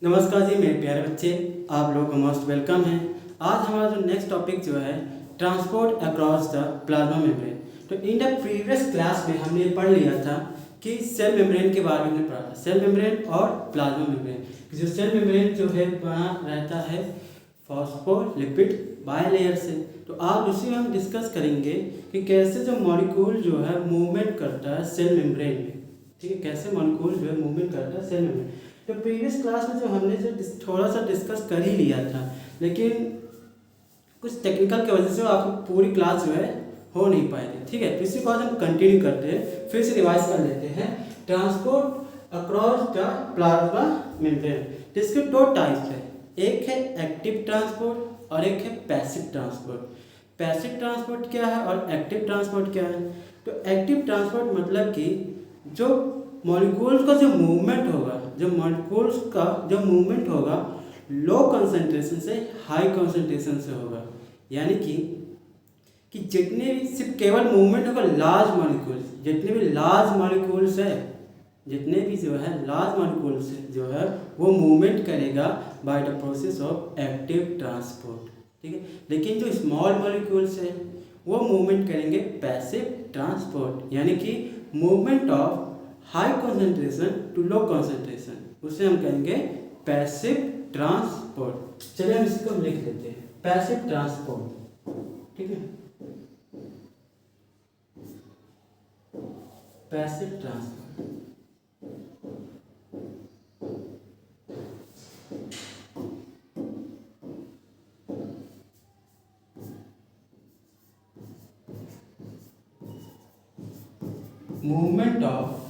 नमस्कार जी मेरे प्यारे बच्चे, आप लोग को मोस्ट वेलकम है। आज हमारा जो नेक्स्ट टॉपिक जो है transport across the plasma membrane. तो इन द प्रीवियस क्लास में हमने पढ़ लिया था कि सेल मेम्ब्रेन के बारे में हमने पढ़ा था, सेल मेम्ब्रेन और प्लाज्मा मेम्ब्रेन। जो सेल मेम्ब्रेन जो है बना रहता है फॉस्फोलिपिड बायलेयर से। तो आज उसी में हम डिस्कस करेंगे कि कैसे जो मॉलिक्यूल जो है मूवमेंट करता है सेल मेम्ब्रेन में। ठीक है, कैसे मॉलिक्यूल जो है मूवमेंट करता है सेल मेम्ब्रेन। तो प्रीवियस क्लास में जो हमने जो थोड़ा सा डिस्कस कर ही लिया था, लेकिन कुछ टेक्निकल की वजह से आपको पूरी क्लास जो है हो नहीं पाई थी। ठीक है, तो इसी बात हम कंटिन्यू करते हैं, फिर से रिवाइज कर लेते हैं। Transport across the plasma membrane, जिसके दो टाइप्स है, एक है एक्टिव ट्रांसपोर्ट और एक है पैसिव ट्रांसपोर्ट। पैसिव ट्रांसपोर्ट क्या है और एक्टिव ट्रांसपोर्ट क्या है? तो एक्टिव ट्रांसपोर्ट मतलब कि जो मॉलिक्यूल्स का जो मूवमेंट होगा, जो मॉलिक्यूल्स का जो मूवमेंट होगा लो कंसंट्रेशन से हाई कंसंट्रेशन से होगा। यानी कि जितने भी सिर्फ केवल मूवमेंट होगा लार्ज मॉलिक्यूल्स, जितने भी लार्ज मॉलिक्यूल्स है, जितने भी जो है लार्ज मॉलिक्यूल्स जो है वो मूवमेंट करेगा bye the process of active transport. ठीक है, लेकिन जो स्मॉल मॉलिक्यूल्स है वो मूवमेंट करेंगे पैसिव ट्रांसपोर्ट, यानी कि movement of high concentration to low concentration, उसे हम कहेंगे पैसिव ट्रांसपोर्ट। चलिए हम इसको लिख लेते हैं, पैसिव ट्रांसपोर्ट। ठीक है, passive transport. Movement of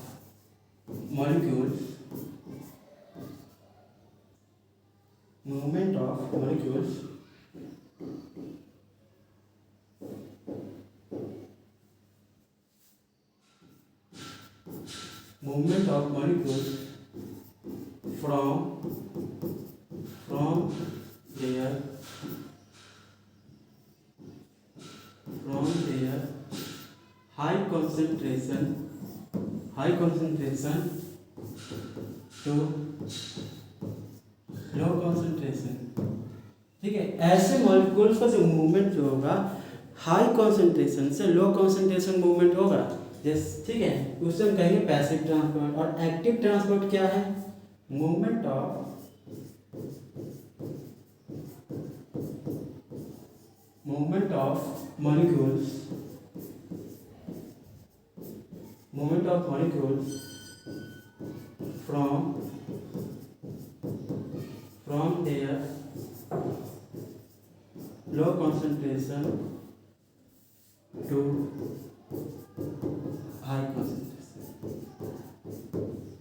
molecules, movement of molecules movement of molecules from their high concentration to low concentration. ठीक है, ऐसे मॉलिक्यूल्स का जो मूवमेंट जो होगा हाई कंसंट्रेशन से लो कंसंट्रेशन मूवमेंट होगा, जैसे ठीक है, उसे हम कहेंगे पैसिव ट्रांसपोर्ट। और एक्टिव ट्रांसपोर्ट क्या है? Movement of molecules from their low concentration to high concentration।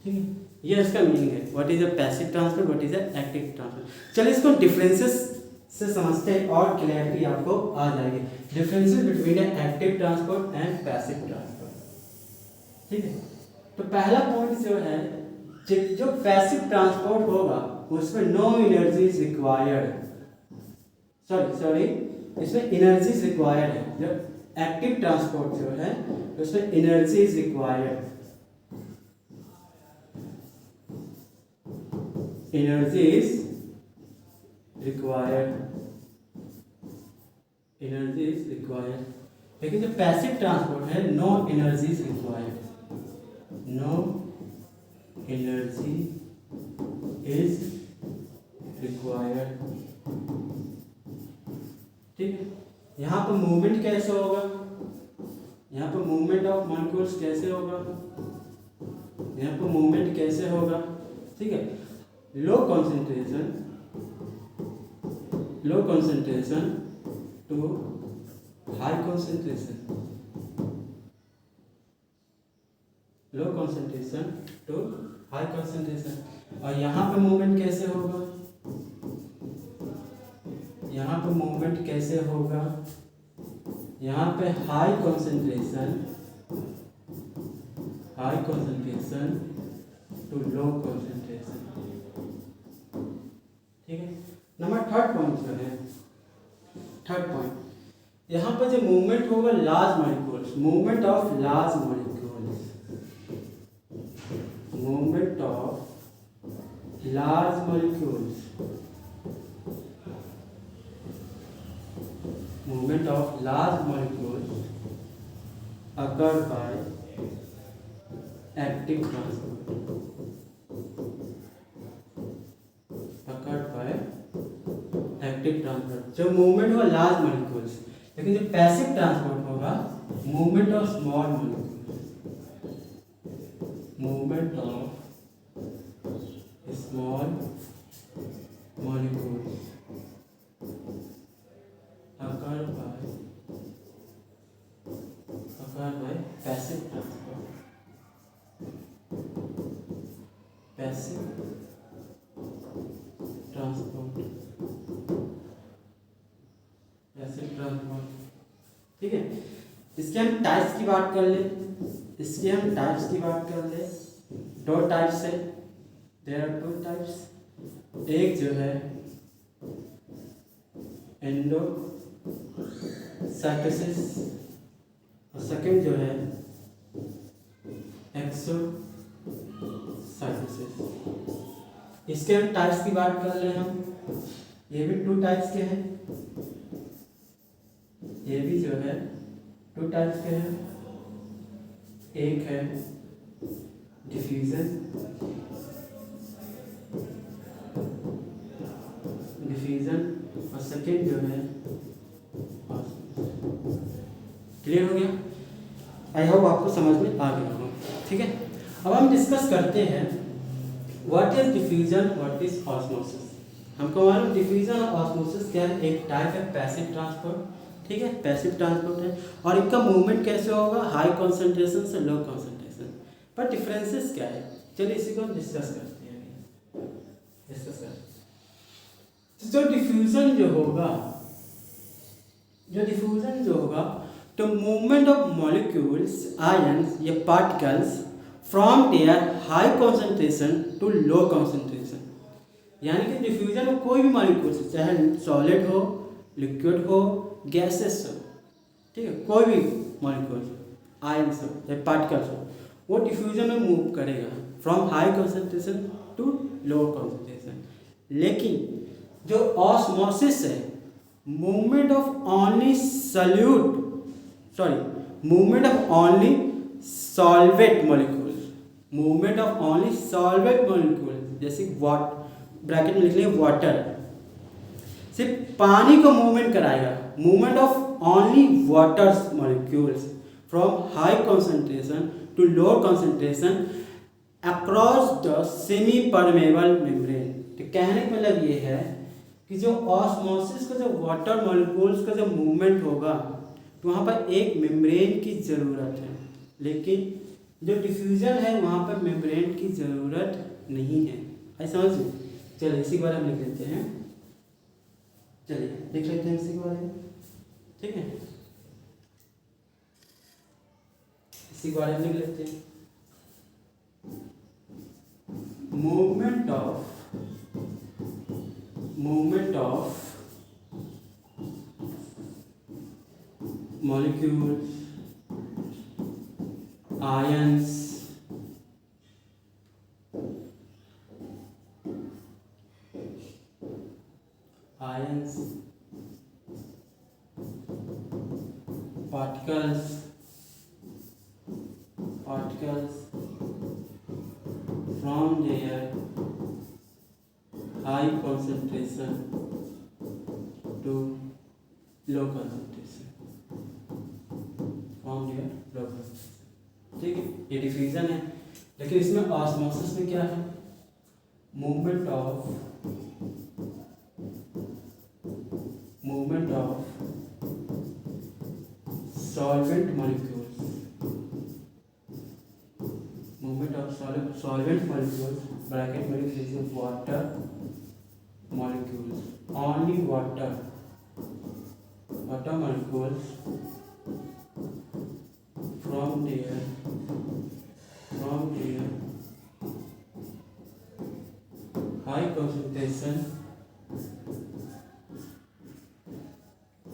ठीक है, ये इसका मीनिंग है, what is a passive transport, what is a active transport. चलिए इसको डिफरेंसेस से समझते हैं और क्लैरिटी आपको आ जाएगी, differences between active transport and passive transport. ठीक है, तो पहला पॉइंट जो है, जो पैसिव ट्रांसपोर्ट होगा उसमें no energy is required, sorry इसमें एनर्जी इज रिक्वायर्ड है। जो एक्टिव ट्रांसपोर्ट जो है उसमें energy is required, energy is required. लेकिन जो पैसिव ट्रांसपोर्ट है no energy is required, no energy is required. ठीक है, यहाँ पर मूवमेंट कैसे होगा, यहाँ पर मूवमेंट ऑफ मॉलिक्यूल्स कैसे होगा, यहाँ पर मूवमेंट कैसे होगा। ठीक है, low concentration to high concentration, low concentration to high concentration. और यहाँ पे मूवमेंट कैसे होगा, यहाँ पे मूवमेंट कैसे होगा, यहाँ पे high concentration to low concentration. ठीक है, नंबर थर्ड पॉइंट जो है, थर्ड पॉइंट, यहाँ पर जो मूवमेंट होगा large molecules, movement of large molecules, movement of large molecules, movement of large molecules occur by active transport, occurred by active transport, जो movement होगा लार्ज मॉलिक्यूल्स, लेकिन जो पैसिव ट्रांसपोर्ट होगा movement of small molecules, movement of small molecules occur by passive transport, passive transport, passive transport. ठीक है, इसके हम types की बात कर ले, दो टाइप्स है, देयर आर टू टाइप्स। एक जो है एंडोसाइटोसिस और सेकंड जो है एक्सोसाइटोसिस। इसके हम टाइप्स की बात कर रहे हैं हम, ये भी टू टाइप्स के हैं, ये भी जो है टू टाइप्स के हैं। एक है डिफ्यूजन और सेकेंड जो है क्लियर हो गया। आई होप आपको समझ में आ गया हो। ठीक है, अब हम डिस्कस करते हैं what is diffusion, what is osmosis. हमको मालूम डिफ्यूजन और ऑस्मोसिस क्या है, एक टाइप है पैसिव ट्रांसपोर्ट। ठीक है, पैसिव ट्रांसपोर्ट है और इनका मूवमेंट कैसे होगा, हाई कॉन्सेंट्रेशन से लो कॉन्सेंट्रेशन। पर डिफरेंसेस क्या है, चलिए इसी को हम डिस्कस करते हैं। जो डिफ्यूजन जो होगा तो मूवमेंट ऑफ मॉलिक्यूल्स, आयंस या particles from their high concentration to low concentration. यानी कि डिफ्यूजन में कोई भी मॉलिक्यूल्स, चाहे सॉलिड हो, लिक्विड हो, गैसेस हो, ठीक है, कोई भी मॉलिक्यूल्स, आयंस हो या पार्टिकल्स हो, वो डिफ्यूजन में मूव करेगा from high concentration to low concentration. लेकिन जो ऑस्मोसिस है, movement of only solvent molecules, जैसे ब्रैकेट में लिख लें वाटर, सिर्फ पानी को मूवमेंट कराएगा। Movement of only water molecules from high concentration to low concentration across the semi permeable membrane. तो कहने का मतलब ये है कि जो ऑस्मोसिस का जो वाटर मॉलिक्यूल्स का जो मूवमेंट होगा तो वहाँ पर एक मेम्ब्रेन की ज़रूरत है, लेकिन जो डिफ्यूजन है वहाँ पर मेम्ब्रेन की ज़रूरत नहीं है। ऐसा समझ, चलिए इसी के बारे में लिख लेते हैं। चलिए लिख लेते हैं इसी के बारे में। ठीक है, इसी के बारे में लिख लेते हैं। Movement of molecules, ions, particles from their high concentration to low concentration, from their low concentration। ठीक है, ये डिफ्यूजन है, लेकिन इसमें ऑस्मोसिस में क्या है, movement of solvent molecules, bracket में लिख लीजिए water molecules, only water molecules from their high concentration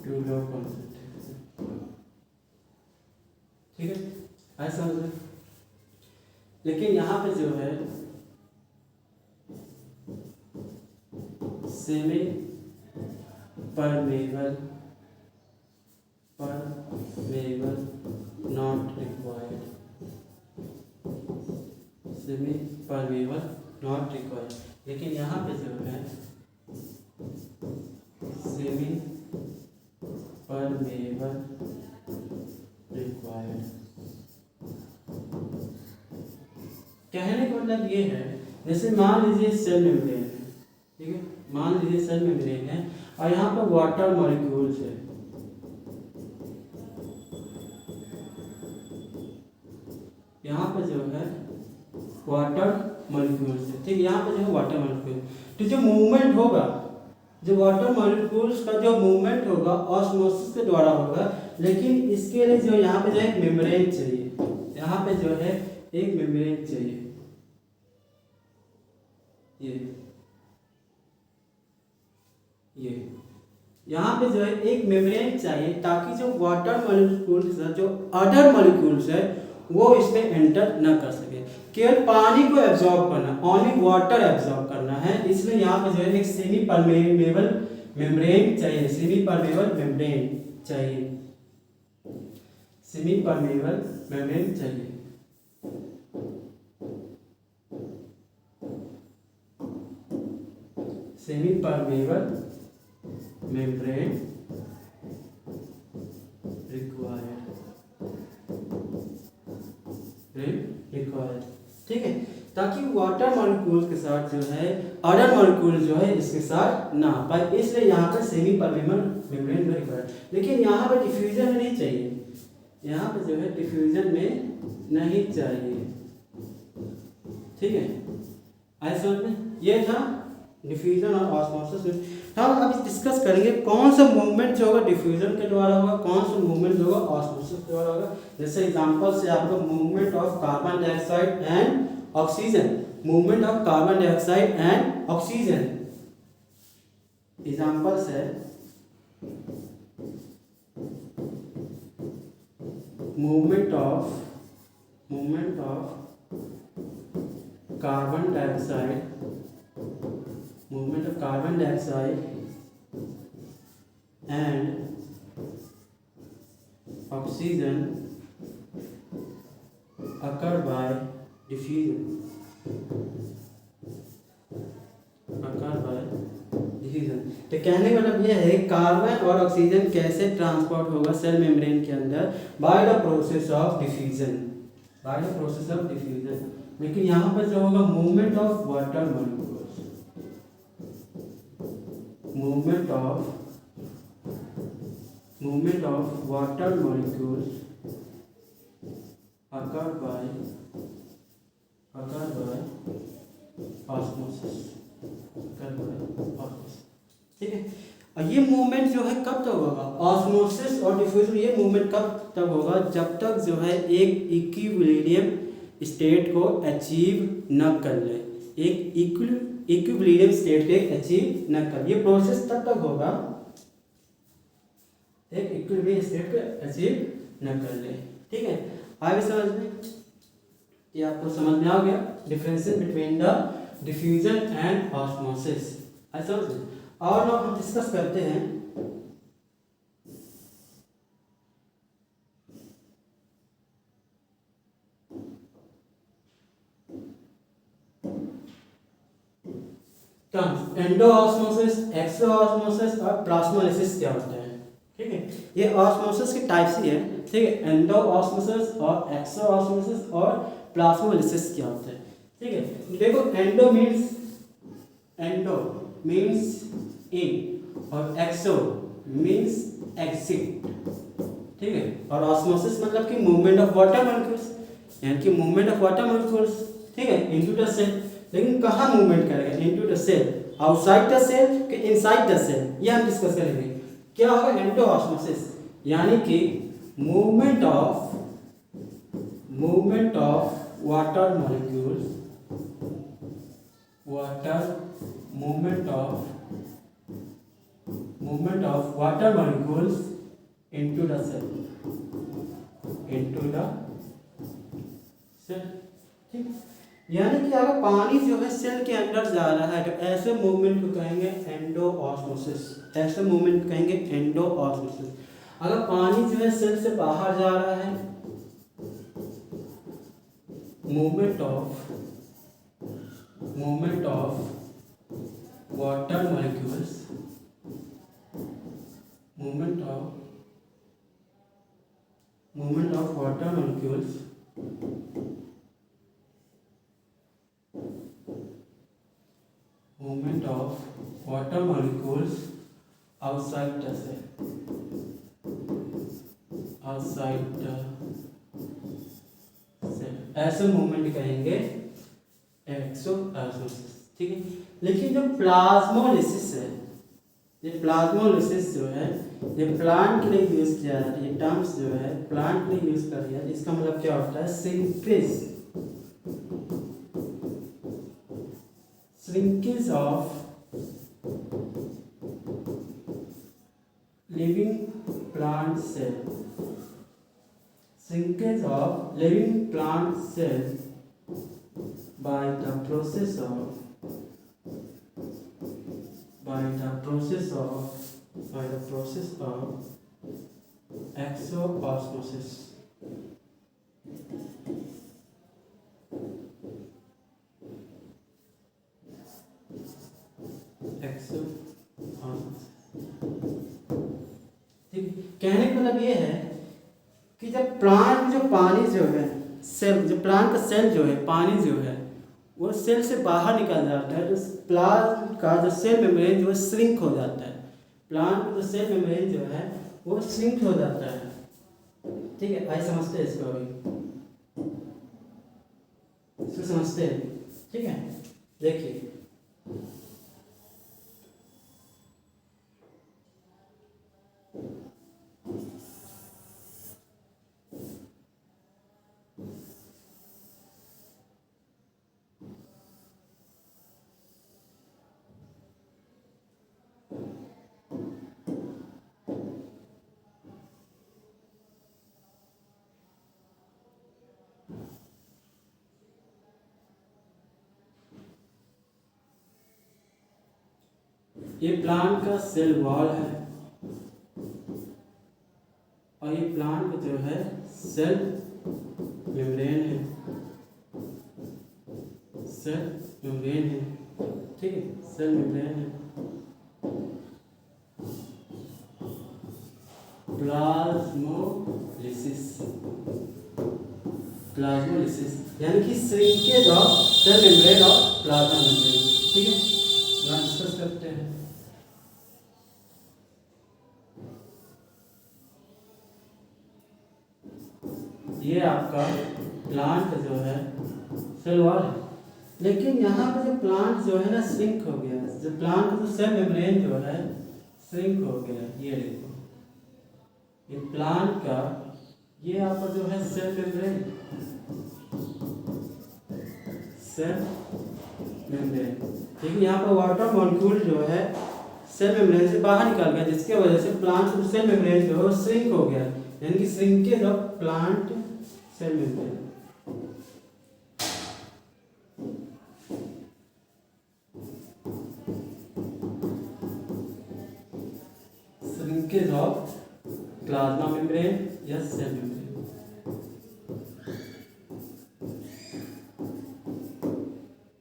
to low concentration। ठीक है, ऐसा समझ रहे। लेकिन यहाँ पे जो है semi permeable not required, semi permeable not required. लेकिन यहाँ पे जो है सेमी परमेबल रिक्वायर्ड, कहने का मतलब ये है, जैसे मान लीजिए सेल मेम्ब्रेन है, ठीक है, मान लीजिए सेल मेम्ब्रेन है और यहाँ पर वाटर मॉलिक्यूल्स है, यहाँ पर जो है वाटर मॉलिक्यूल्स है, ठीक, यहाँ पर जो है वाटर मॉलिक्यूल, तो जो मूवमेंट होगा, जो वाटर मॉलिक्यूल्स का जो मूवमेंट होगा ऑस्मोसिस के द्वारा होगा। लेकिन इसके लिए जो यहाँ पे जो एक मेम्ब्रेन चाहिए, यहाँ पे जो है एक मेम्ब्रेन चाहिए, ये यहाँ पे जो है एक मेम्ब्रेन चाहिए, ताकि जो वाटर मॉलिक्यूल्स है, जो अदर मॉलिक्यूल्स है, वो इसमें एंटर न कर सके। केवल पानी को एब्जॉर्ब करना, ओनली वाटर एब्जॉर्ब करना है, इसलिए यहाँ पे जो है एक सेमी परमेबल मेम्ब्रेन चाहिए, सेमी परमेबल मेम्ब्रेन चाहिए, सेमी परमेबल मेम्ब्रेन चाहिए। सेमी परमेबल मेम्ब्रेन रिक्वायर्ड, ठीक है, ताकि वाटर मॉलिक्यूल के साथ जो है अदर मॉलिक्यूल जो है इसके साथ ना आ पाए, इसलिए यहाँ पर सेमी परमेबल मेम्ब्रेन रिक्वायर्ड। लेकिन यहाँ पर डिफ्यूजन में नहीं चाहिए, यहाँ पर जो है डिफ्यूजन में नहीं चाहिए, ठीक है, ऐसा समझ में। ये था डिफ्यूजन और ऑस्मोसिस। हम अब डिस्कस करेंगे कौन सा मूवमेंट जो होगा डिफ्यूजन के द्वारा होगा, कौन सा मूवमेंट जो होगा ऑस्मोसिस के द्वारा होगा। जैसे एग्जांपल से आपको movement of carbon dioxide and oxygen, movement of carbon dioxide and oxygen, examples है movement of carbon dioxide, movement of carbon dioxide and oxygen occur by diffusion, तो कहने का मतलब यह है कार्बन और ऑक्सीजन कैसे ट्रांसपोर्ट होगा सेल मेम्ब्रेन के अंदर, bye the process of diffusion, bye the process of diffusion. लेकिन यहाँ पर जो होगा movement of water molecules, movement of water molecules occur by osmosis, ठीक है। और ये मूवमेंट जो है कब तक होगा, ऑस्मोसिस और डिफ्यूजन, ये मूवमेंट कब तक होगा, जब तक जो है एक इक्विलिब्रियम स्टेट को अचीव न कर ले, एक इक्विलिब्रियम स्टेट के अचीव न कर, ये प्रोसेस तब तक होगा एक इक्विलिब्रियम स्टेट को अचीव न कर ले, ठीक है। आगे समझ में, ये आपको समझ में आ गया differences between the diffusion and osmosis, ऐसा समझ में। और लोग हम डिस्कस करते हैं टर्म्स, एंडोऑस्मोसिस, एक्सोऑस्मोसिस और प्लाज्मोलिसिस क्या होते हैं, ठीक है। ये ऑस्मोसिस की टाइप्स ही है, ठीक है, एंडोऑस्मोसिस और एक्सोऑस्मोसिस और प्लाज्मोलिसिस क्या होते हैं, ठीक है। देखो एंडो मीन्स इन और एक्सो मीन्स एग्जिट, ठीक है, और ऑस्मोसिस मतलब कि मूवमेंट ऑफ वाटर मॉलिक्यूल्स, यानी कि मूवमेंट ऑफ वाटर मॉलिक्यूल्स, ठीक है, इनटू द सेल। लेकिन कहाँ मूवमेंट करेगा, into the cell, outside the cell कि इनसाइड द सेल, ये हम डिस्कस करेंगे। क्या होगा एंडोऑस्मोसिस, यानी कि movement of water molecules, movement of water molecules into the cell, ठीक। यानी कि अगर पानी जो है सेल के अंदर जा रहा है तो ऐसे मूवमेंट को कहेंगे एंडोऑस्मोसिस। ऐसे मूवमेंट को कहेंगे एंडोऑस्मोसिस। अगर पानी जो है सेल से बाहर जा रहा है, movement of water molecules, movement of water molecules outside the cell, ऐसे मूवमेंट कहेंगे एक्सोऑस्मोसिस। ठीक है, लेकिन जो प्लाज्मोलिसिस है, ये प्लाज्मोलिसिस जो है ये प्लांट के लिए यूज किया जाता है। ये टर्म्स जो है प्लांट के लिए यूज कर दिया, इसका मतलब क्या होता है? Shrinkage of living plant cell, shrinkage of living plant cell by the process of exoosmosis. कहने का मतलब ये है कि जब प्लांट में जो पानी जो है सेल, जो प्लांट का सेल जो है पानी जो है वो सेल से बाहर निकल जाता है, तो प्लांट का जो सेल मेम्ब्रेन जो है श्रिंक हो जाता है। प्लांट का जो सेल मेम्ब्रेन जो है वो श्रिंक हो जाता है। ठीक है, आइए समझते हैं इसको। अभी इसको समझते हैं। ठीक है, देखिए ये प्लांट का सेल वॉल है और ये प्लांट का जो है सेल मेम्ब्रेन है। सेल मेम्ब्रेन है, ठीक है, सेल मेम्ब्रेन है। प्लाज्मोलिसिस यानी कि श्रिंकेज ऑफ सेल मेम्ब्रेन और प्लाज्मा मेम्ब्रेन। ठीक है, डिस्कस करते हैं। ये आपका प्लांट जो है सेल वॉल है, लेकिन यहाँ पर जो प्लांट जो है ना श्रिंक हो गया। जो प्लांट का सेल मेम्ब्रेन जो है श्रिंक हो गया। ये देखो, ये प्लांट का ये यहाँ पर जो है सेल मेम्ब्रेन, ठीक है, यहाँ पर वाटर मॉलिक्यूल जो है सेल मेम्ब्रेन से बाहर निकल गया, जिसके वजह से प्लांट का सेल मेम्ब्रेन जो है श्रिंक हो गया, यानी कि shrinkage of plant cell membrane. Shrinkage of plasma membrane या सेल मेम्ब्रेन।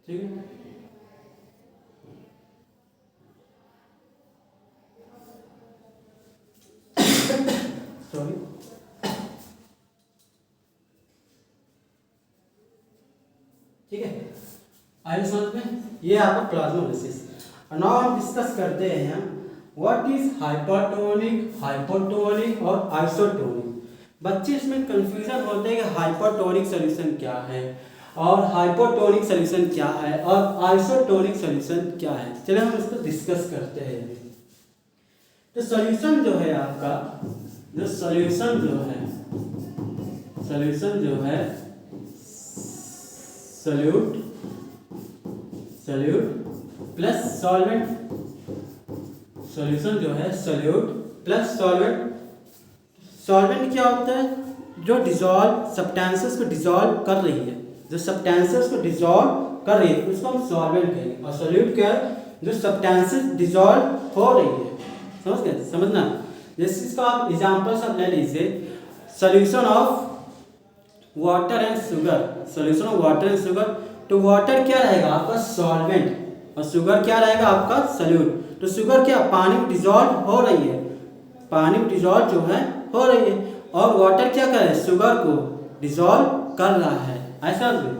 ठीक है, सॉरी, ठीक है, आइए समझ में। ये आपका प्लाज्मोलिसिस। नाउ हम डिस्कस करते हैं व्हाट इज हाइपरटोनिक, हाइपोटोनिक और आइसोटोनिक। बच्चे इसमें कंफ्यूजन होते हैं कि हाइपरटोनिक सॉल्यूशन क्या है और हाइपोटोनिक सॉल्यूशन क्या है और आइसोटोनिक सॉल्यूशन क्या है। चलिए हम इसको डिस्कस करते हैं। तो सॉल्यूशन जो है आपका, जो सॉल्यूशन जो है सॉल्यूट प्लस सॉल्वेंट। सॉल्यूशन जो है सॉल्यूट प्लस सॉल्वेंट। सॉल्वेंट क्या होता है? जो डिजॉल्व सब्सटेंसेस को डिजॉल्व कर रही है, जो सब्सटेंसेस को डिसॉल्व कर रही है उसको हम सॉल्वेंट कहेंगे, और सोल्यूट क्या है, जो सब्सटेंसेस डिसॉल्व हो रही है। समझ गए, समझना। जैसे इसका आप एग्जांपल्स आप ले लीजिए, solution of water and sugar, solution of water and sugar. तो वाटर क्या रहेगा आपका सॉल्वेंट, और शुगर क्या रहेगा आपका सोल्यूट। तो शुगर क्या पानी में डिसॉल्व हो रही है, पानी में डिसॉल्व जो है हो रही है, और वाटर क्या कर रहा है, शुगर को डिसॉल्व कर रहा है, ऐसा भी।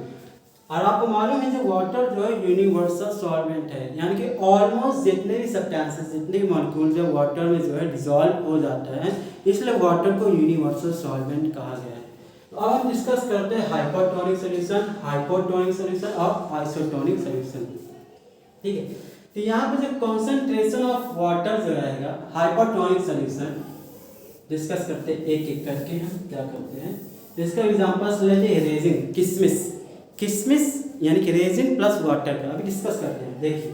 और आपको मालूम है जो वाटर जो है यूनिवर्सल सॉल्वेंट है, यानी कि ऑलमोस्ट जितने भी सब्सटेंसेस, जितने भी मॉलिक्यूल जो वाटर में जो है डिसॉल्व हो जाता है, इसलिए वाटर को यूनिवर्सल सॉल्वेंट कहा गया है। तो अब हम डिस्कस करते हैं हाइपोटोनिक सॉल्यूशन, हाइपोटोनिक सॉल्यूशन और आइसोटोनिक सॉल्यूशन। ठीक है, तो यहाँ पे जो कॉन्सेंट्रेशन ऑफ वाटर जो रहेगा हाइपोटोनिक सॉल्यूशन, डिस्कस करते हैं एक एक करके। हम क्या करते हैं, इसका एग्जांपल्स लेते हैं रेजिन, किशमिश, किशमिश यानी कि रेजिन प्लस वाटर का अभी डिस्कस करते हैं। देखिए,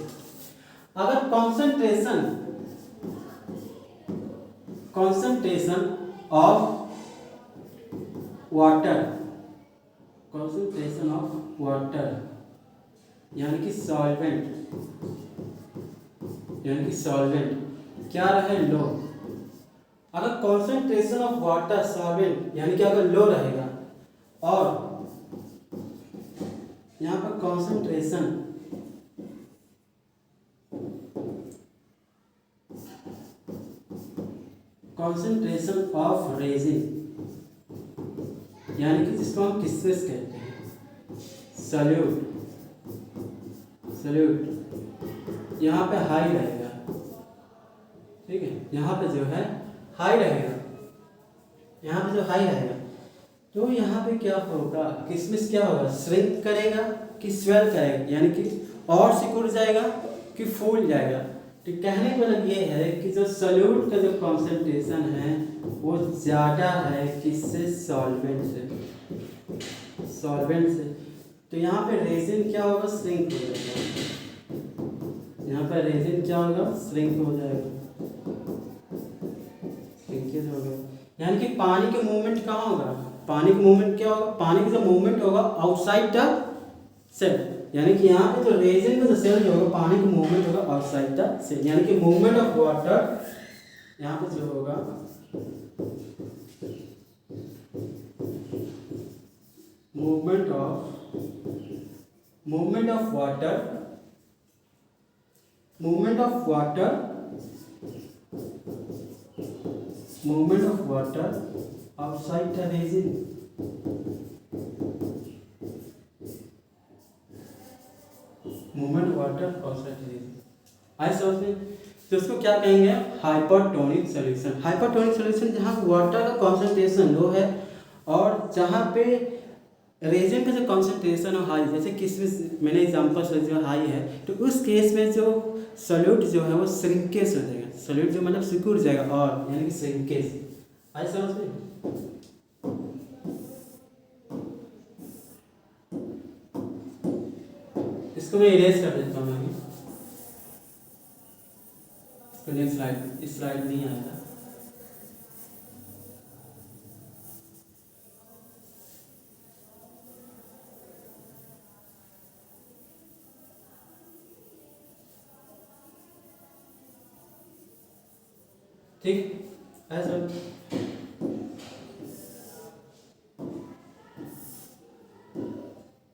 अगर concentration of water, concentration of water यानी कि सॉल्वेंट, यानी कि सॉल्वेंट क्या रहे, लो। अगर कॉन्सेंट्रेशन ऑफ वाटर सॉल्वेंट यानी कि अगर लो रहेगा, और यहाँ पर कॉन्सेंट्रेशन ऑफ रेजिन यानी कि जिसको हम किशमिश कहते हैं, सॉल्यूट, सॉल्यूट यहाँ पे हाई रहेगा। ठीक है, यहाँ पे जो है हाई रहेगा, यहाँ पे जो हाई रहेगा, तो यहाँ पे क्या होगा, किशमिश क्या होगा, श्रिंक करेगा कि स्वेल करेगा, यानी कि और सिकुड़ जाएगा कि फूल जाएगा। तो कहने का मतलब ये है कि जो सॉल्यूट का जो कॉन्सेंट्रेशन है वो ज़्यादा है किससे, सॉल्वेंट से, सॉल्वेंट से। तो यहाँ पे रेजिन क्या होगा, श्रिंक हो जाएगा, यहाँ पर रेजिन क्या होगा, श्रिंक हो जाएगा, श्रिंकेज हो गया। यानी कि पानी के मूवमेंट कहाँ होगा, पानी का मूवमेंट क्या होगा, पानी का जो मूवमेंट होगा आउटसाइड द सेल, यानी कि यहाँ पे जो रेजिन का जो सेल जो होगा पानी का मूवमेंट होगा आउटसाइड द सेल, यानी कि मूवमेंट ऑफ वाटर यहाँ पे जो होगा movement of water, movement of water, movement of water outside the resin, movement water outside the resin, आई समझ में। तो उसको क्या कहेंगे, हाइपोटोनिक सॉल्यूशन। हाइपोटोनिक सॉल्यूशन जहाँ वाटर का कॉन्सेंट्रेशन लो है और जहाँ पे रेजिन का जो कॉन्सेंट्रेशन हाई, जैसे किसमें मैंने एग्जांपल से जो हाई है, तो उस केस में जो सॉल्यूट जो है वो श्रिंकेज हो जाएगा, सॉल्यूट जो मतलब सिकुड़ जाएगा, और यानी कि श्रिंकेज, आई समझ में। इसको मैं इरेज कर देता हूँ, मैं इसको नेक्स्ट स्लाइड, इस स्लाइड नहीं आएगा। ठीक, ऐसा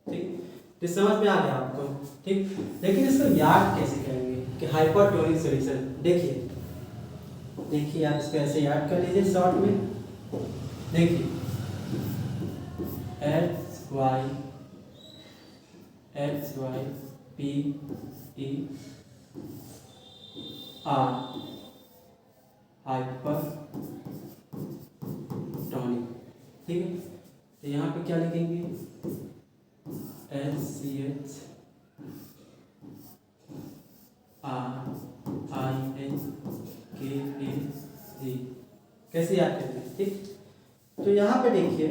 ठीक, तो समझ में आ गया आपको। ठीक, लेकिन इसको याद कैसे करेंगे कि हाइपोटोनिक सॉल्यूशन, देखिए देखिए आप इसको ऐसे याद कर लीजिए शॉर्ट में। देखिए H Y P E R, hypertonic. ठीक है, तो यहाँ पे क्या लिखेंगे, HCH RINKAG, कैसे याद करते हैं। ठीक, तो यहाँ पे देखिए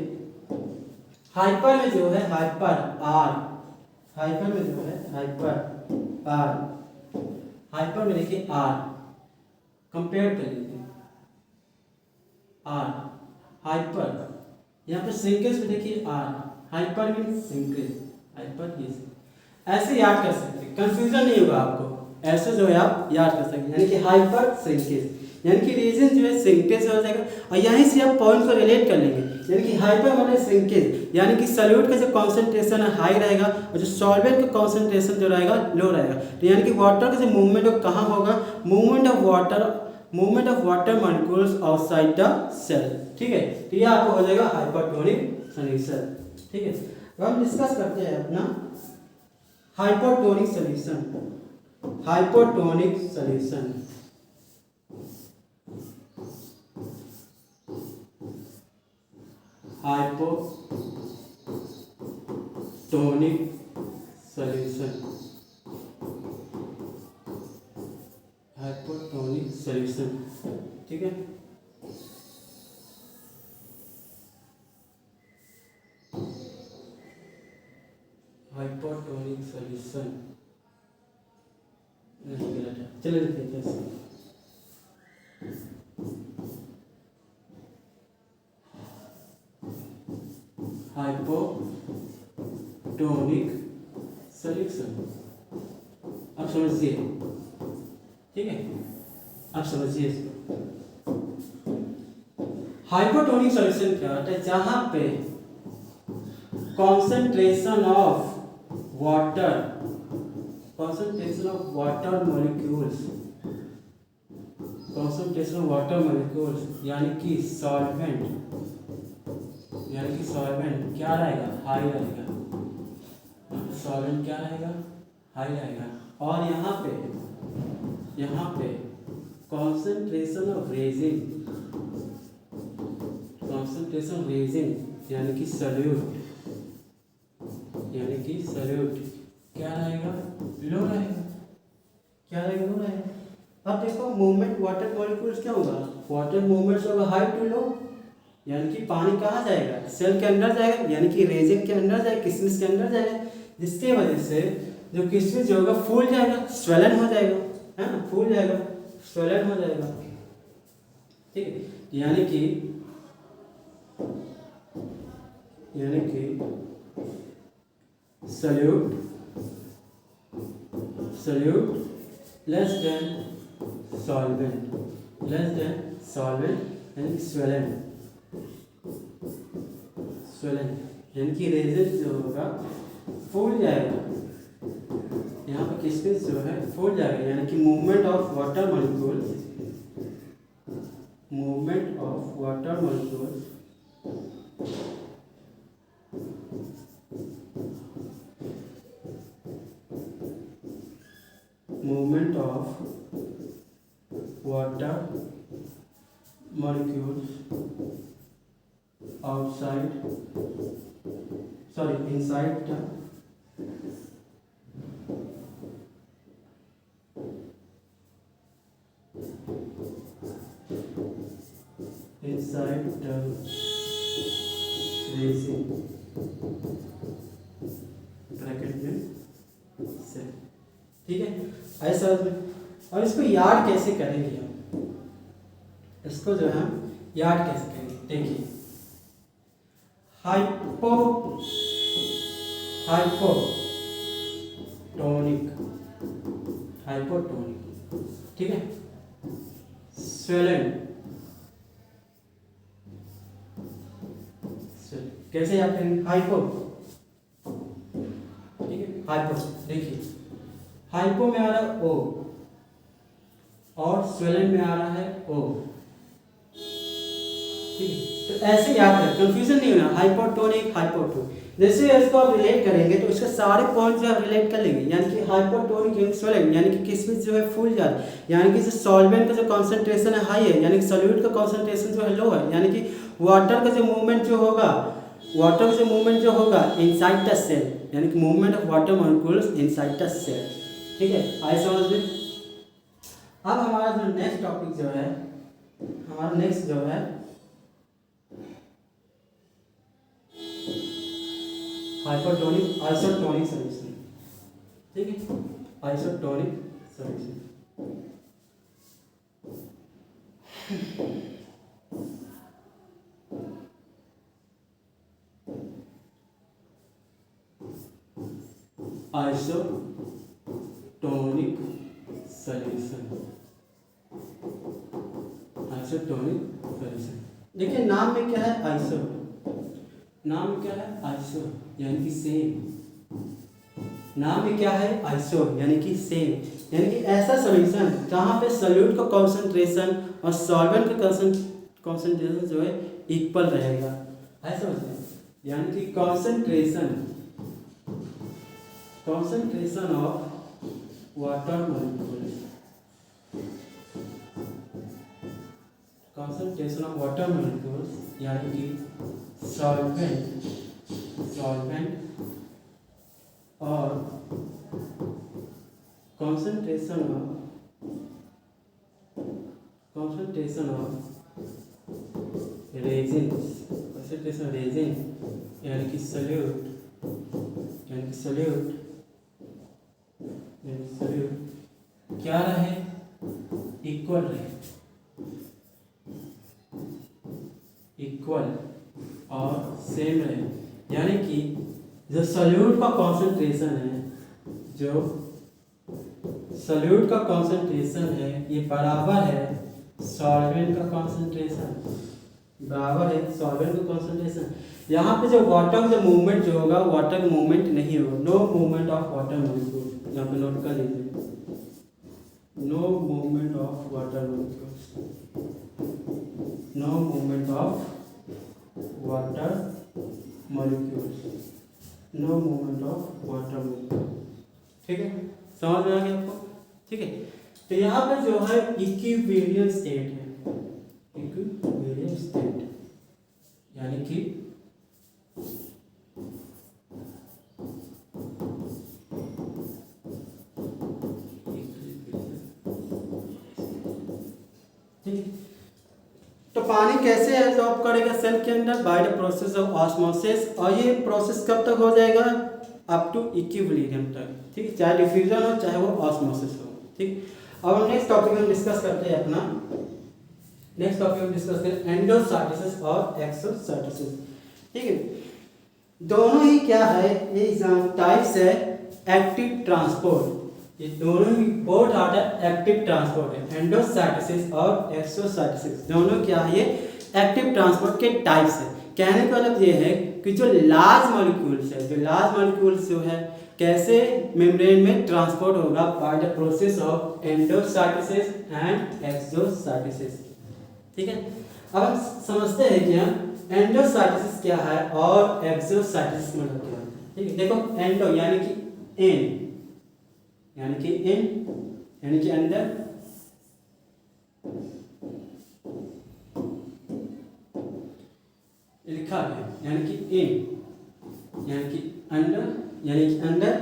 हाइपर में जो है हाइपर आर, हाइपर में जो है हाइपर आर, हाइपर में देखिए आर, कंपेयर कर लीजिए आर, हाइपर, यहाँ पे श्रिंकेज में देखिए R, hyper means increase, hyper ये ऐसे याद कर सकते हैं, कंफ्यूजन नहीं होगा आपको, ऐसे जो है आप याद कर सकते हैं, यानी कि हाइपर श्रिंकेज यानी कि रीजन जो है श्रिंकेज हो जाएगा, और यहीं से आप पॉइंट को रिलेट कर लेंगे, यानी कि हाइपर मतलब श्रिंकेज यानी कि सॉल्यूट का जो कॉन्सेंट्रेशन है हाई रहेगा और जो सॉल्वेंट का कॉन्सेंट्रेशन जो रहेगा लो रहेगा, तो यानी कि वाटर का जो मूवमेंट हो कहाँ होगा, movement of water molecules outside the cell, ठीक है। तो ये आपको हो जाएगा हाइपरटोनिक सॉल्यूशन, ठीक है। अब हम डिस्कस करते हैं अपना hypertonic solution, hypertonic solution, hypotonic solution, hypotonic solution, ठीक है। हाइपोटोनिक सॉल्यूशन नहीं गलत है, चलिए देखते हैं। हाइपोटोनिक सॉल्यूशन, अब समझिए, ठीक है, अब समझिए इसको। हाइपोटोनिक सॉल्यूशन क्या होता है, जहां पे concentration of water molecules, concentration of water molecules यानी कि सॉल्वेंट क्या रहेगा, हाई रहेगा, सॉल्वेंट क्या रहेगा, हाई रहेगा, और यहाँ पे कॉन्सेंट्रेशन ऑफ रेजिन यानी कि सॉल्यूट क्या रहेगा, लो रहेगा, क्या रहेगा, लो रहेगा। अब देखो मूवमेंट वाटर मॉलिक्यूल्स क्या होगा, वाटर मूवमेंट्स होगा हाई टू लो, यानी कि पानी कहाँ जाएगा, सेल के अंदर जाएगा, यानी कि रेजिन के अंदर जाएगा, किशमिश के अंदर जाएगा, जिसके वजह से जो किशमिश जो होगा फूल जाएगा, स्वेलन हो जाएगा, है ना, फूल जाएगा, स्वेलन हो जाएगा, ठीक है। यानी कि सॉल्यूट लेस देन सॉल्वेंट यानी कि स्वेलन यानी कि रेजिन जो होगा फूल जाएगा, यहाँ पर किशमिश जो है फूल जाएगा, यानी कि movement of water molecules inside the resin bracket में से, ठीक है, ऐसा। और इसको याद कैसे करेंगे हम, इसको जो है हम याद कैसे करेंगे, देखिए हाइपोटोनिक, ठीक है, स्वेलन कैसे याद करेंगे, हाइपो, ठीक है, हाइपो, देखिए हाइपो में आ रहा है ओ और स्वेलन में आ रहा है ओ, ठीक है। तो ऐसे याद करें, कंफ्यूजन नहीं होना, हाइपोटोनिक जैसे इसको आप रिलेट करेंगे तो इसके सारे पॉइंट जो आप रिलेट कर लेंगे, यानी कि हाइपोटोनिक स्वेलिंग यानी कि किशमिश जो है फूल जाता है, यानी कि जो सॉल्वेंट का जो कॉन्सेंट्रेशन है हाई है, यानी कि सॉल्यूट का कॉन्सेंट्रेशन जो है लो है, यानी कि वाटर का जो मूवमेंट जो होगा इनसाइड द सेल, यानी कि movement of water molecules inside the cell, ठीक है, आइए समझ में। अब हमारा जो नेक्स्ट टॉपिक जो है, आइसोटोनिक सॉल्यूशन, ठीक है, isotonic solution. Isotonic solution. Isotonic solution, देखिए नाम में क्या है आइसो, नाम में क्या है आइसो यानी कि सेम, नाम में क्या है आइसो यानी कि सेम, यानी कि ऐसा सॉल्यूशन जहाँ पे सॉल्यूट का कॉन्सेंट्रेशन और सॉल्वेंट का कॉन्सेंट्रेशन जो है इक्वल रहेगा, ऐसा होता है। यानी कि concentration of water molecules, concentration of water molecules यानी कि सॉल्वेंट और concentration of reagents, यानी कि सॉल्यूट क्या रहे, इक्वल और सेम रहे, यानी कि जो सॉल्यूट का कॉन्सेंट्रेशन है ये बराबर है सॉल्वेंट का कॉन्सेंट्रेशन, यहाँ पे जो वाटर का मूवमेंट जो होगा, वाटर का मूवमेंट नहीं होगा, no movement of water molecule, यहाँ पे नोट कर लीजिए, no movement of water molecules, no movement of water molecules, no movement of water molecule. ठीक है, समझ में आ गया आपको? ठीक है, तो यहाँ पर जो है इक्विवेरिएंट स्टेट है, इक्विवेरिएंट स्टेट यानी कि तो पानी कैसे एब्जॉर्ब करेगा सेल के अंदर, bye the process of osmosis, और ये प्रोसेस कब तक हो जाएगा, अप टू इक्विलिब्रियम तक। ठीक है, चाहे डिफ्यूजन हो चाहे वो ऑस्मोसिस हो। ठीक, अब हम नेक्स्ट टॉपिक हम डिस्कस करते हैं अपना, नेक्स्ट टॉपिक हम डिस्कस करें एंडोसाइटोसिस और एक्सोसाइटोसिस। ठीक है, दोनों ही क्या है, ये टाइप्स है एक्टिव ट्रांसपोर्ट, ये दोनों ही बोथ आर एक्टिव ट्रांसपोर्ट है, एंडोसाइटोसिस और एक्सोसाइटोसिस दोनों क्या है, ये एक्टिव ट्रांसपोर्ट के टाइप्स है। कहने का मतलब ये है कि जो लार्ज मॉलिक्यूल्स जो है कैसे मेम्ब्रेन में ट्रांसपोर्ट होगा bye the process of endocytosis and exocytosis. ठीक है, अब हम समझते हैं कि एंडोसाइटोसिस क्या है और एक्सोसाइटोसिस मतलब क्या है। ठीक है, देखो एंडो यानी कि एन, यानी कि अंदर, लिखा है यानी कि इन, यानी कि अंदर,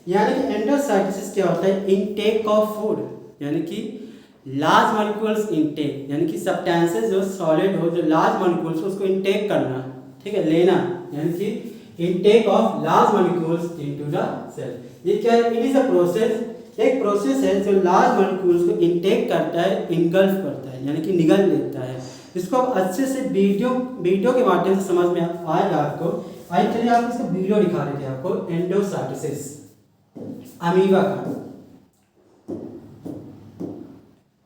यानी कि एंडोसाइटोसिस क्या होता है, इनटेक ऑफ फूड, यानी कि लार्ज मॉलिक्यूल्स इनटेक, यानी कि सब्सटेंसेस जो सॉलिड हो, जो लार्ज मॉलिक्यूल्स उसको इनटेक करना, ठीक है, लेना, यानी कि intake of large molecules into the cell. ये क्या है, इट इज अ प्रोसेस, एक प्रोसेस है जो लार्ज मॉलिक्यूल्स को इनटेक करता है, इनगल्फ करता है, यानी कि निगल लेता है। इसको आप अच्छे से वीडियो के माध्यम से समझ में आएगा आपको। आइए चलिए आप इसका वीडियो दिखा देते हैं आपको, एंडोसाइटोसिस अमीबा का,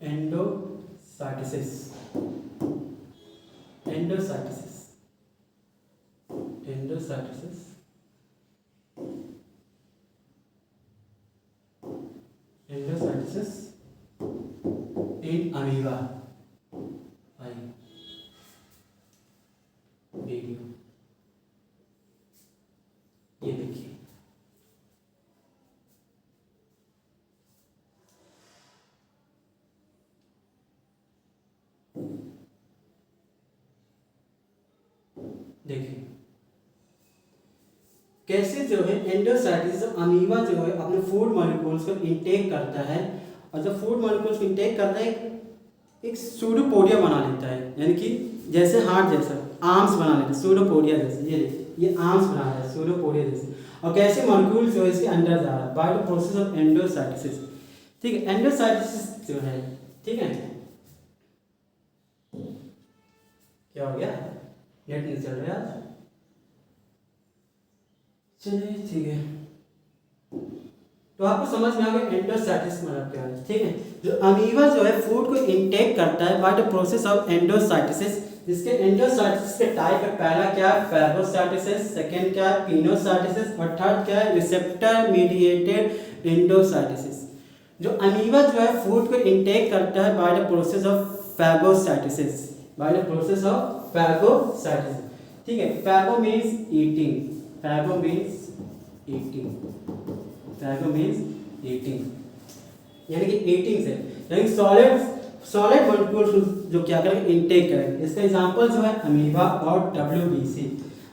एंडोसाइटोसिस इन अमीबा। वीडियो ये देखिए, कैसे जो है एंडोसाइटोसिस अमीबा जो है अपने फूड मॉलिक्यूल्स को इनटेक करता है, और जब फूड मॉलिक्यूल्स को इनटेक करता है एक सूडोपोडिया बना लेता है, यानी कि जैसे हार्ट जैसा आर्म्स बना लेता है, सूडोपोडिया जैसे, ये आर्म्स बना रहा है सूडोपोडिया जैसे, और कैसे मॉलिक्यूल जो है इसके अंदर जा रहा है by the process of endocytosis. ठीक है, एंडोसाइटोसिस जो है, ठीक है, क्या हो गया, नेट नहीं चल रहा आज, चलिए ठीक है। तो आपको समझ में आ गया एंडोसाइटिस मतलब क्या है, ठीक है। जो अमीबा जो है फूड को इनटेक करता है बाय द प्रोसेस ऑफ एंडोसाइटिस, जिसके एंडोसाइटिस के टाइप है, पहला क्या है फैगोसाइटिस, सेकंड क्या है पिनोसाइटिस और थर्ड क्या है रिसेप्टर मीडिएटेड एंडोसाइटिस। जो अमीबा जो है फूड को इनटेक करता है by the process of phagocytosis, by the process of phagocytosis, ठीक है। Phago means eating, phago means eating, phago means eating यानी कि ईटिंग से, यानी सॉलिड मॉलिक्यूल्स जो क्या करेंगे इंटेक करेंगे। इसका एग्जांपल जो है अमीबा और WBC।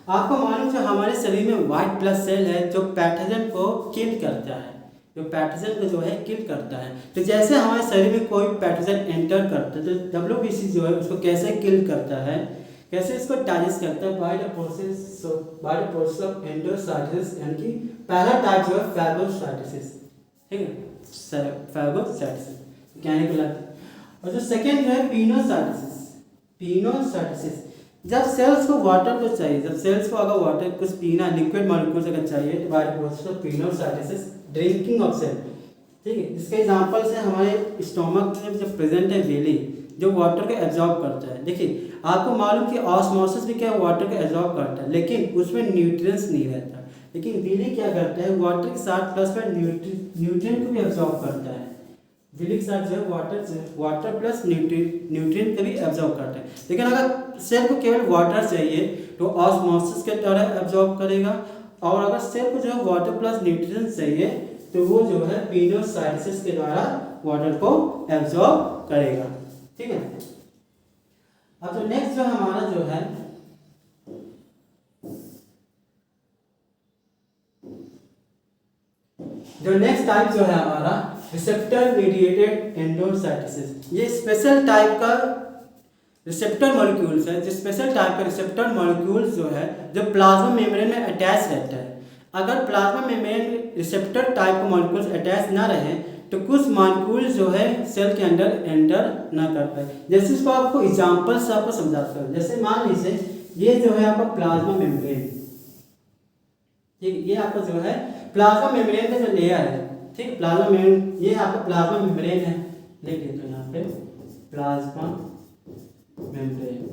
आपको मालूम जो हमारे शरीर में व्हाइट ब्लड सेल है जो पैथोजन को किल करता है, जो पैथोजन को जो है किल करता है। तो जैसे हमारे शरीर में कोई पैथोजन एंटर करता है तो WBC जो है उसको कैसे किल करता है, कैसे इसको डाइजेस्ट करता है, बाय द प्रोसेस ऑफ एंडोसाइटिस, यानी कि पहला टाइप जो है फैगोसाइटिस, ठीक है, फैगोसाइटिस कहने को लगता है। और जो सेकेंड जो है पिनोसाइटिस, पिनोसाइटिस जब सेल्स को वाटर को चाहिए, जब सेल्स को अगर वाटर कुछ पीना लिक्विड मॉलिक्यूल्स अगर चाहिए तो by the process of pinocytosis drinking of cell, ठीक है। इसके एग्जांपल से हमारे स्टोमक में जो प्रेजेंट है वेली जो वाटर को एब्जॉर्ब करता है। देखिए आपको मालूम कि ऑस्मोसिस भी क्या वाटर को एब्जॉर्ब करता है लेकिन उसमें न्यूट्रिएंट्स नहीं रहता, लेकिन विली क्या करता है वाटर के साथ प्लस में न्यूट्रिएंट को भी एब्जॉर्ब करता है। विली के साथ जो है वाटर प्लस न्यूट्रिएंट को भी एब्जॉर्ब करता है। लेकिन अगर सेल को केवल वाटर चाहिए तो ऑस्मोसिस के द्वारा एब्जॉर्ब करेगा, और अगर सेल को जो है वाटर प्लस न्यूट्रिएंट्स चाहिए तो वो जो है पिनोसाइटिस के द्वारा वाटर को एब्जॉर्ब करेगा, ठीक है। अब जो नेक्स्ट जो हमारा जो है नेक्स्ट टाइप जो है हमारा रिसेप्टर मीडिएटेड एंडोसाइटिस। ये स्पेशल टाइप का रिसेप्टर मॉलिक्यूल्स है, जो स्पेशल टाइप का रिसेप्टर मॉलिक्यूल्स जो है जो प्लाज्मा मेम्ब्रेन में अटैच रहता है। अगर प्लाज्मा मेम्ब्रेन में रिसेप्टर टाइप का मॉलिक्यूल्स अटैच ना रहे तो कुछ मॉलिक्यूल्स जो है सेल के अंदर एंटर ना कर पाए। जैसे इसको आपको एग्जांपल से आपको समझाता हूँ। जैसे मान लीजिए ये जो है आपका प्लाज्मा मेम्ब्रेन, ठीक, ये आपका जो है प्लाज्मा मेम्ब्रेन का जो लेयर है, ठीक, प्लाज्मा मेम्ब्रेन, ये आपका प्लाज्मा मेम्ब्रेन है, लिख देते हैं यहाँ पे प्लाज्मा मेम्ब्रेन,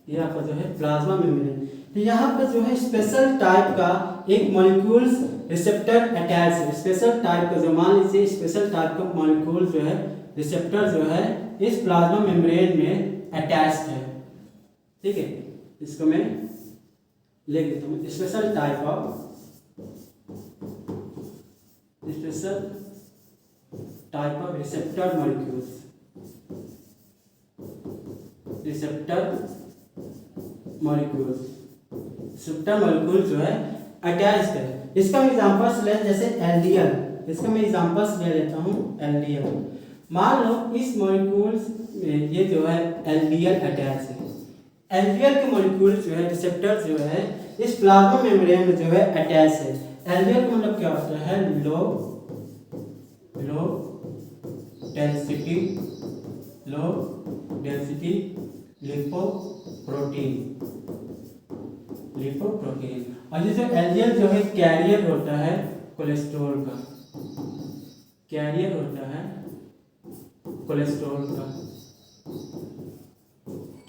ये आपका जो है प्लाज्मा मेम्ब्रेन। तो यहाँ पर जो है स्पेशल टाइप का एक मॉलिक्यूल्स रिसेप्टर अटैच है, स्पेशल टाइप का जो मान लीजिए स्पेशल टाइप का मॉलिक्यूल जो है रिसेप्टर जो है इस प्लाज्मा मेम्ब्रेन में अटैच्ड है, ठीक है। इसको मैं लिख देता हूँ special type of receptor molecules, receptor molecule जो है अटैच्ड है। इसका मैं एग्जांपल्स ले, जैसे एलडीएल, इसका मैं एग्जांपल्स ले लेता हूँ एलडीएल। मान लो इस मॉलिक्यूल्स में ये जो है एलडीएल अटैच है। एलडीएल के मॉलिक्यूल जो है रिसेप्टर जो है इस प्लाज्मा मेम्ब्रेन में जो है अटैच है। एलडीएल का मतलब क्या होता है लो डेंसिटी लिपोप्रोटीन। और ये जो एलडीएल जो है कैरियर होता है कोलेस्ट्रॉल का, कैरियर होता है कोलेस्ट्रॉल का,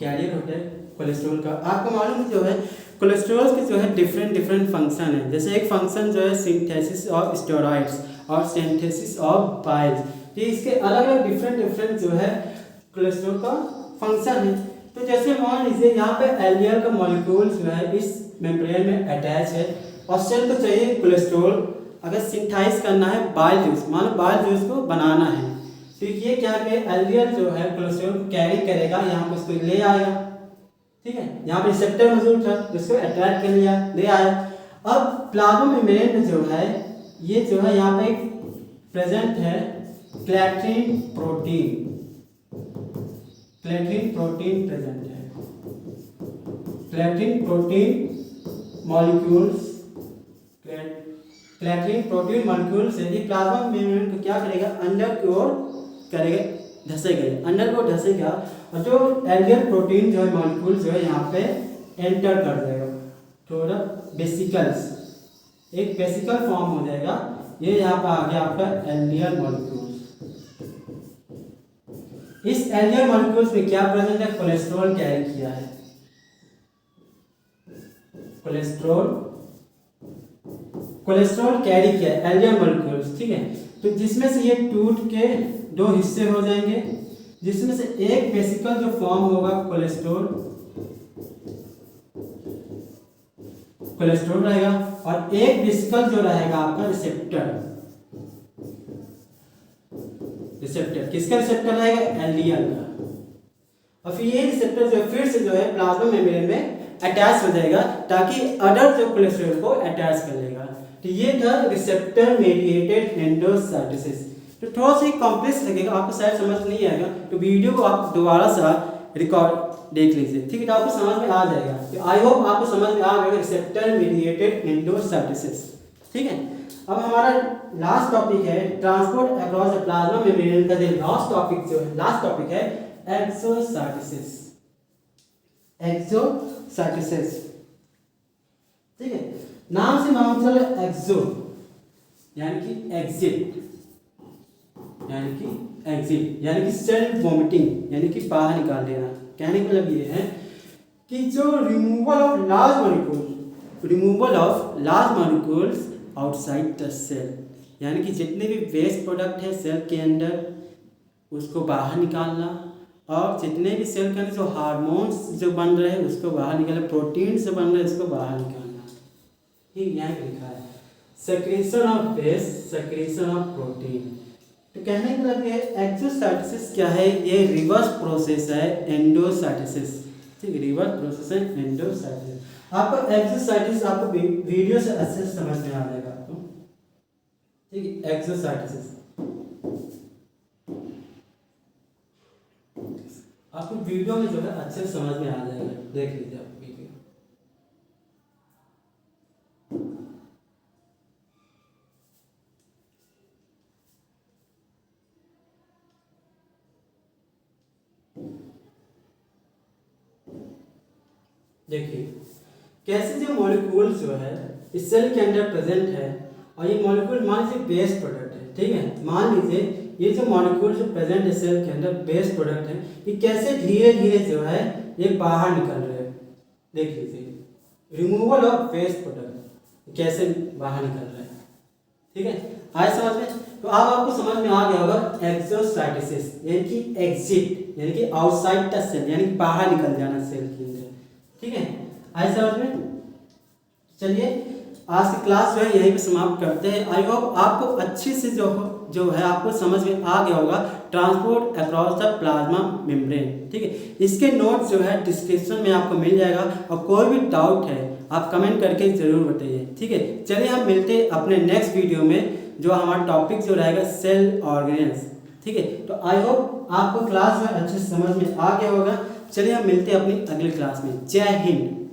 कैरियर होता है कोलेस्ट्रॉल का। आपको मालूम जो है कोलेस्ट्रॉल के जो है डिफरेंट फंक्शन है। जैसे एक फंक्शन जो है सिंथेसिस ऑफ स्टेरॉइड्स और सिंथेसिस ऑफ बाइल्स, ये इसके अलग अलग डिफरेंट जो है कोलेस्ट्रॉल का फंक्शन है। तो जैसे मान लीजिए यहाँ पे एलडीएल का मॉलिक्यूल जो है इस मेम्ब्रेन में अटैच है और सेल को चाहिए कोलेस्ट्रॉल अगर सिंथेसाइज करना है बाइल जूस, मानो बाइल जूस को बनाना है तो ये क्या कि एलडीएल जो है कोलेस्ट्रॉल को कैरी करेगा, यहाँ पे इसको ले आएगा, ठीक है। यहाँ पे रिसेप्टर मौजूद था जिसको अट्रैक्ट कर लिया, ले आया। अब प्लाज्मा मेम्ब्रेन में जो है ये जो है यहाँ पे प्रेजेंट है क्लैट्रिन प्रोटीन प्रेजेंट है। क्लैट्रिन प्रोटीन मॉलिक्यूल्स से ये प्लाज्मा मेम्ब्रेन को क्या करेगा अंदर की ओर करेगा, धसेगा और जो एलडीएल प्रोटीन जो है मॉलिक्यूल जो है यहाँ पे एंटर कर जाएगा थोड़ा वेसिकल्स एक वेसिकल फॉर्म हो जाएगा। ये यहाँ पर आ गया आपका एल्डियल मॉलिक्यूल। इस एल्डियल मॉलिक्यूल्स में क्या प्रेजेंट है, कोलेस्ट्रॉल कैरी किया है, कोलेस्ट्रॉल कैरी किया है एल्डियल मॉलिक्यूल्स, ठीक है। तो जिसमें से ये टूट के दो हिस्से हो जाएंगे, जिसमें से एक वेसिकल जो फॉर्म होगा कोलेस्ट्रॉल रहेगा, और एक वेसिकल जो रहेगा आपका रिसेप्टर। किसका रिसेप्टर रहेगा, एल्डियल का। और फिर ये रिसेप्टर जो फिर से जो है प्लाज्मा मेम्ब्रेन में अटैच हो जाएगा, ताकि अदर जो कोलेस्ट्रॉल को अटैच कर लेगा। तो ये था रिसेप्टर मेडिएटेड एंडोसाइटोसिस। तो थोड़ा सा कॉम्प्लेक्स लगेगा, आपको शायद समझ नहीं आएगा, तो वीडियो को आप दोबारा सा रिकॉर्ड देख लीजिए, ठीक है, तो आपको समझ में आ जाएगा। तो आई होप आपको समझ में आ गया रिसेप्टर मेडिएटेड एंडोसाइटोसिस, ठीक है। अब हमारा लास्ट टॉपिक है transport across the plasma membrane का जो लास्ट टॉपिक है एक्सोसाइटोसिस। एक्सोसाइटोसिस, ठीक है, नाम से मालूम चला एक्सो यानी कि एग्जिट, यानी कि सेल्फ वोमिटिंग, यानी कि बाहर निकाल देना। कहने का मतलब ये है कि जो removal of large molecules outside the cell, यानी कि जितने भी वेस्ट प्रोडक्ट है सेल के अंदर उसको बाहर निकालना, और जितने भी सेल के अंदर जो हार्मोन्स जो बन रहे हैं उसको बाहर निकालना, प्रोटीन से बन रहे हैं उसको बाहर निकालना। ठीक, यहाँ लिखा है secretion of waste, secretion of protein. तो कहने का मतलब ये एक्सोसाइटोसिस क्या है, ये रिवर्स प्रोसेस है एंडोसाइटोसिस, ठीक है, रिवर्स प्रोसेस है एंडोसाइटोसिस। आपको एक्सोसाइटोसिस आपको वीडियो से अच्छे से समझ में आ जाएगा आपको, ठीक है। एक्सोसाइटोसिस आपको वीडियो में जो है अच्छे से समझ में आ जाएगा, देख लीजिए आप वीडियो। देखिए कैसे जो मॉलिक्यूल जो है इस सेल के अंदर प्रेजेंट है, और ये मॉलिक्यूल मान लीजिए बेस्ट प्रोडक्ट है, ठीक है। मान लीजिए ये जो मॉलिक्यूल जो प्रेजेंट है सेल के अंदर बेस्ट प्रोडक्ट है, ये कैसे धीरे धीरे जो है ये बाहर निकल रहे हैं। देख लीजिए रिमूवल ऑफ वेस्ट प्रोडक्ट कैसे बाहर निकल रहा है, ठीक है। आए समझ में? तो अब आपको समझ में आ गया होगा एक्सोसाइटोसिस यानी कि एग्जिट, यानी कि आउटसाइड द सेल, यानी बाहर निकल जाना सेल के अंदर, ठीक है। आए समझ में? चलिए आज की क्लास जो है यहीं पे समाप्त करते हैं। आई होप आपको अच्छे से जो है आपको समझ में आ गया होगा transport across the plasma membrane, ठीक है। इसके नोट्स जो है डिस्क्रिप्शन में आपको मिल जाएगा, और कोई भी डाउट है आप कमेंट करके ज़रूर बताइए, ठीक है। चलिए हम मिलते हैं अपने नेक्स्ट वीडियो में, जो हमारा टॉपिक जो रहेगा सेल ऑर्गेन्स, ठीक है। तो आई होप आपको क्लास में अच्छे से समझ में आ गया होगा। चलिए हम मिलते हैं अपनी अगली क्लास में। जय हिंद।